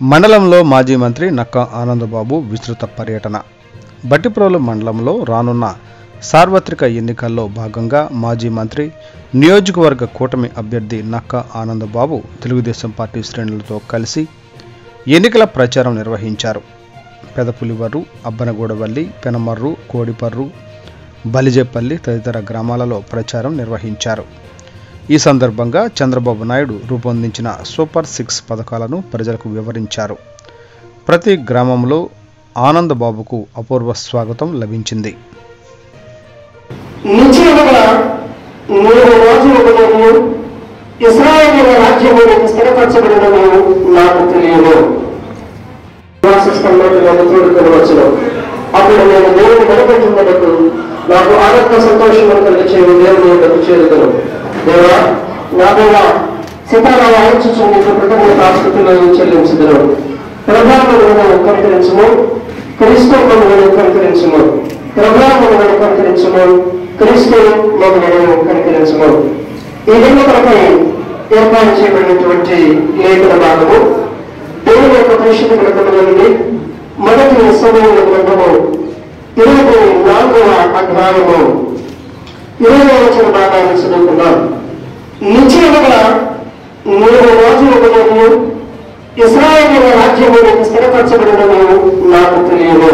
మండలంలో మాజీ మంత్రి నక్కా ఆనందబాబు విస్తృత పర్యటన. బట్టిప్రోలు మండలంలో రానున్న సార్వత్రిక ఎన్నికల్లో భాగంగా మాజీ మంత్రి, నియోజకవర్గ కూటమి అభ్యర్థి నక్కా ఆనందబాబు తెలుగుదేశం పార్టీ శ్రేణులతో కలిసి ఎన్నికల ప్రచారం నిర్వహించారు. పెదపులివరు, అబ్బనగూడవల్లి, పెనమర్రు, కోడిపర్రు, బలిజేపల్లి తదితర గ్రామాలలో ప్రచారం నిర్వహించారు. ఈ సందర్భంగా చంద్రబాబు నాయుడు రూపొందించిన సూపర్ 6 పథకాలను ప్రజలకు వివరించారు. ప్రతి గ్రామంలో ఆనందబాబుకు అపూర్వ స్వాగతం లభించింది. అప్పుడు నేను దేవుని వెనకట్టున్నట్టు నాకు ఆనంద సంతోషం కలిగించే దేవుని చేరుతాను. దేవా, నా దేవా, సీతారామ ఆలోచించండి కృతజ్ఞత ఆస్పత్రులను చెల్లించదును. ప్రభావములను కనికరించము, క్రీస్తు మమ్మల్ని కనికరించము. ప్రభావములను కనికరించము, క్రీస్తు మమ్మల్ని కనికరించము. ఈ ఎన్నికలపై ఏర్పాటు చేయబడినటువంటి లేఖన భాగము దేవుని యొక్క పరిశుద్ధ గ్రంథములో నుండి మొదటి సమూహ గ్రంథము 24వ అధ్యాయము 20వ వచన భాగాన్ని చదువుకున్నాం. నిశ్చయముగా నేను రాజులకు ఇశ్రాయేలు రాజ్యము స్థిరపరచబడినను నాకు తెలియదు.